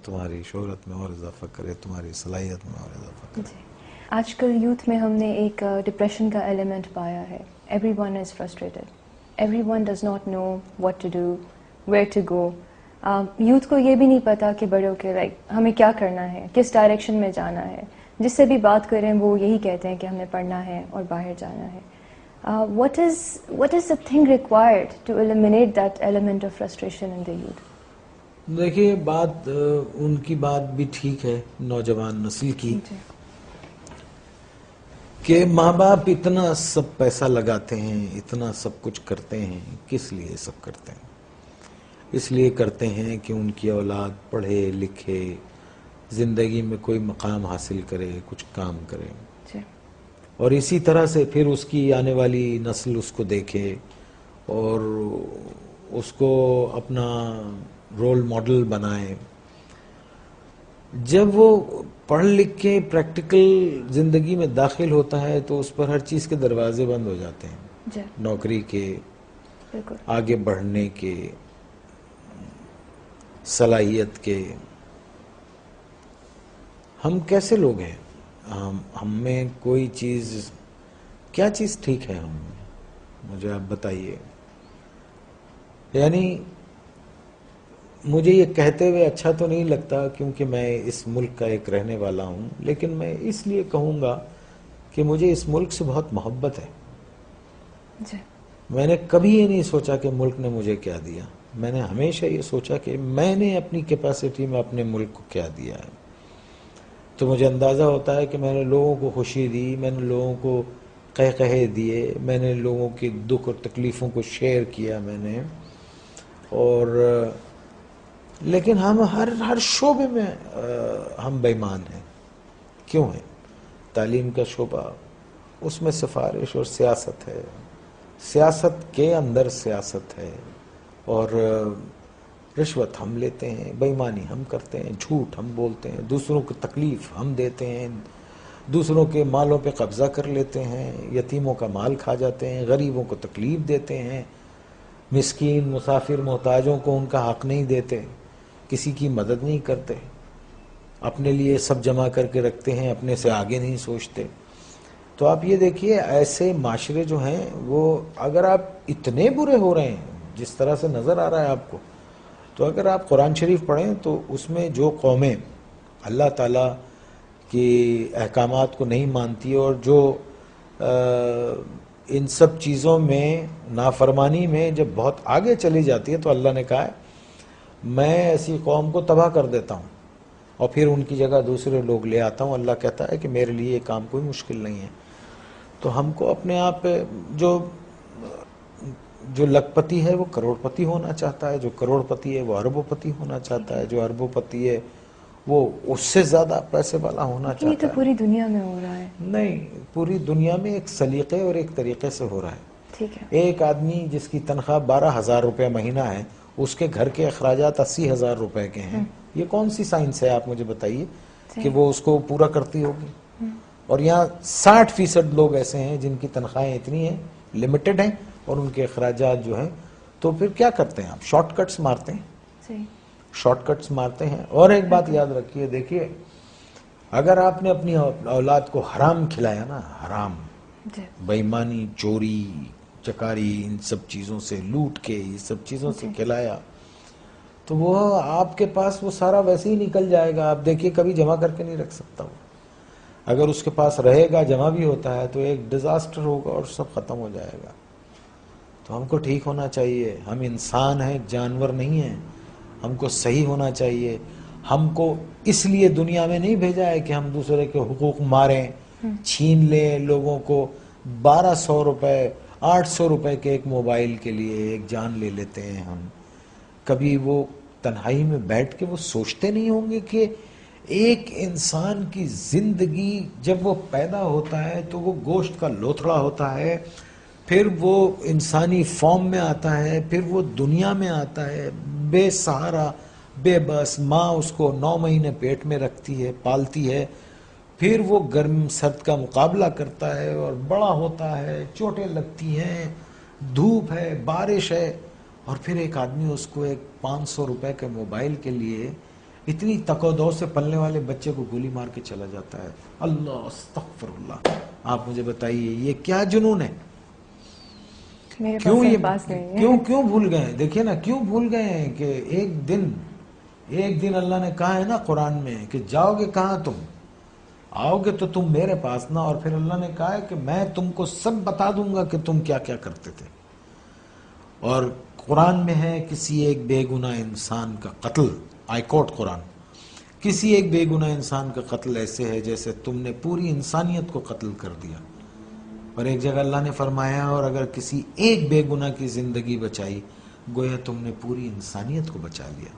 تمہاری شہرت میں اور اضافہ کرے، تمہاری صلاحیت میں اور اضافہ کرے. جی، آج کل یوتھ میں ہم نے ایک ڈپریشن کا ایلیمنٹ پایا ہے. Everyone is frustrated, everyone does not know what to do, where to go. Youth کو یہ بھی نہیں پتا کہ بڑے ہو کے ہمیں کیا کرنا ہے، کس ڈائریکشن میں جانا ہے. جس سے بھی بات کریں وہ یہی کہتے ہیں کہ ہمیں پڑھنا ہے اور باہر جانا ہے. What is the thing required to eliminate that element of frustration in the youth? دیکھیے بات ان کی بات بھی ٹھیک ہے نوجوان نسل کی کہ ماں باپ اتنا سب پیسہ لگاتے ہیں، اتنا سب کچھ کرتے ہیں. کس لیے سب کرتے ہیں؟ اس لیے کرتے ہیں کہ ان کی اولاد پڑھے لکھے، زندگی میں کوئی مقام حاصل کرے، کچھ کام کرے. اور اسی طرح سے پھر اس کی آنے والی نسل اس کو دیکھے اور اس کو اپنا رول ماڈل بنائے. جب وہ پڑھ لکھ کے پریکٹیکل زندگی میں داخل ہوتا ہے تو اس پر ہر چیز کے دروازے بند ہو جاتے ہیں، نوکری کے، آگے بڑھنے کے، صلاحیت کے. ہم کیسے لوگ ہیں؟ ہم میں کوئی چیز، کیا چیز ٹھیک ہے ہم میں؟ مجھے آپ بتائیے. یعنی مجھے یہ کہتے ہوئے اچھا تو نہیں لگتا کیونکہ میں اس ملک کا ایک رہنے والا ہوں، لیکن میں اس لیے کہوں گا کہ مجھے اس ملک سے بہت محبت ہے. میں نے کبھی یہ نہیں سوچا کہ ملک نے مجھے کیا دیا. میں نے ہمیشہ یہ سوچا کہ میں نے اپنی کیپیسٹی میں اپنے ملک کو کیا دیا ہے. تو مجھے اندازہ ہوتا ہے کہ میں نے لوگوں کو خوشی دی، میں نے لوگوں کو قہقہے دیے، میں نے لوگوں کی دکھ اور تکلیفوں کو شیئر کیا میں نے. اور لیکن ہم ہر شعبے میں ہم بے ایمان ہیں. کیوں ہیں؟ تعلیم کا شعبہ، اس میں سفارش اور سیاست ہے، سیاست کے اندر سیاست ہے، اور رشوت ہم لیتے ہیں، بے ایمانی ہم کرتے ہیں، جھوٹ ہم بولتے ہیں، دوسروں کو تکلیف ہم دیتے ہیں، دوسروں کے مالوں پہ قبضہ کر لیتے ہیں، یتیموں کا مال کھا جاتے ہیں، غریبوں کو تکلیف دیتے ہیں، مسکین مسافر محتاجوں کو ان کا حق نہیں دیتے، کسی کی مدد نہیں کرتے، اپنے لیے سب جمع کر کے رکھتے ہیں، اپنے سے آگے نہیں سوچتے. تو آپ یہ دیکھیے ایسے معاشرے جو ہیں وہ اگر آپ اتنے برے ہو رہے ہیں جس طرح سے نظر آ رہا ہے آپ کو، تو اگر آپ قرآن شریف پڑھیں تو اس میں جو قومیں اللہ تعالیٰ کی احکامات کو نہیں مانتی اور جو ان سب چیزوں میں نافرمانی میں جب بہت آگے چلی جاتی ہے تو اللہ نے کہا ہے میں ایسی قوم کو تباہ کر دیتا ہوں اور پھر ان کی جگہ دوسرے لوگ لے آتا ہوں. اللہ کہتا ہے کہ میرے لیے یہ کام کوئی مشکل نہیں ہے. تو ہم کو اپنے آپ پہ جو لکھ پتی ہے وہ کروڑ پتی ہونا چاہتا ہے، جو کروڑ پتی ہے وہ اربوں پتی ہونا چاہتا ہے، جو اربوں پتی ہے وہ اس سے زیادہ پیسے والا ہونا چاہتا ہے. یہ تو پوری دنیا میں ہو رہا ہے. نہیں، پوری دنیا میں ایک سلیقے اور ایک طریقے سے ہو رہا ہے. ٹھیک ہے. ایک آدمی جس کی تنخواہ 12,000 روپے مہینہ ہے، اس کے گھر کے اخراجات 80,000 روپے کے ہیں. یہ کون سی سائنس ہے آپ مجھے بتائیے کہ وہ اس کو پورا کرتی ہوگی؟ اور یہاں 60% لوگ ایسے ہیں جن کی تنخواہیں اتنی ہیں، لمیٹڈ ہیں، اور ان کے اخراجات جو ہیں. تو پھر کیا کرتے ہیں آپ؟ شارٹ کٹس مارتے ہیں، شارٹ کٹس مارتے ہیں. اور ایک بات یاد رکھیے، دیکھیے اگر آپ نے اپنی اولاد کو حرام کھلایا نا، حرام، بے ایمانی، چوری چکاری، ان سب چیزوں سے، لوٹ کے یہ سب چیزوں سے کھلایا، تو وہ آپ کے پاس وہ سارا ویسے ہی نکل جائے گا. آپ دیکھیے کبھی جمع کر کے نہیں رکھ سکتا وہ. اگر اس کے پاس رہے گا، جمع بھی ہوتا ہے، تو ایک ڈیزاسٹر ہوگا اور سب ختم ہو جائے گا. تو ہم کو ٹھیک ہونا چاہیے. ہم انسان ہیں، جانور نہیں ہیں. ہم کو صحیح ہونا چاہیے. ہم کو اس لیے دنیا میں نہیں بھیجا ہے کہ ہم دوسرے کے حقوق ماریں، چھین لیں لوگوں کو. 1200 روپے 800 روپے کے ایک موبائل کے لیے ایک جان لے لیتے ہیں ہم. کبھی وہ تنہائی میں بیٹھ کے وہ سوچتے نہیں ہوں گے کہ ایک انسان کی زندگی جب وہ پیدا ہوتا ہے تو وہ گوشت کا لوتھڑا ہوتا ہے، پھر وہ انسانی فارم میں آتا ہے، پھر وہ دنیا میں آتا ہے بے سہارا، بے بس. ماں اس کو 9 مہینے پیٹ میں رکھتی ہے، پالتی ہے، پھر وہ گرم سرد کا مقابلہ کرتا ہے اور بڑا ہوتا ہے، چوٹیں لگتی ہیں، دھوپ ہے، بارش ہے، اور پھر ایک آدمی اس کو ایک 500 روپے کے موبائل کے لیے اتنی تقودو سے پلنے والے بچے کو گولی مار کے چلا جاتا ہے. اللہ استغفر اللہ. آپ مجھے بتائیے یہ کیا جنون ہے؟ میرے کیوں یہ پاس نہیں ہے. کیوں بھول گئے؟ دیکھیے نا کیوں بھول گئے ہیں کہ ایک دن اللہ نے کہا ہے نا قرآن میں کہ جاؤ گے کہاں تم؟ آؤ گے تو تم میرے پاس نا. اور پھر اللہ نے کہا ہے کہ میں تم کو سب بتا دوں گا کہ تم کیا کیا کرتے تھے. اور قرآن میں ہے کسی ایک بے گناہ انسان کا قتل، آئی کوٹ قرآن، کسی ایک بے گناہ انسان کا قتل ایسے ہے جیسے تم نے پوری انسانیت کو قتل کر دیا. اور ایک جگہ اللہ نے فرمایا اور اگر کسی ایک بے گناہ کی زندگی بچائی گویا تم نے پوری انسانیت کو بچا لیا.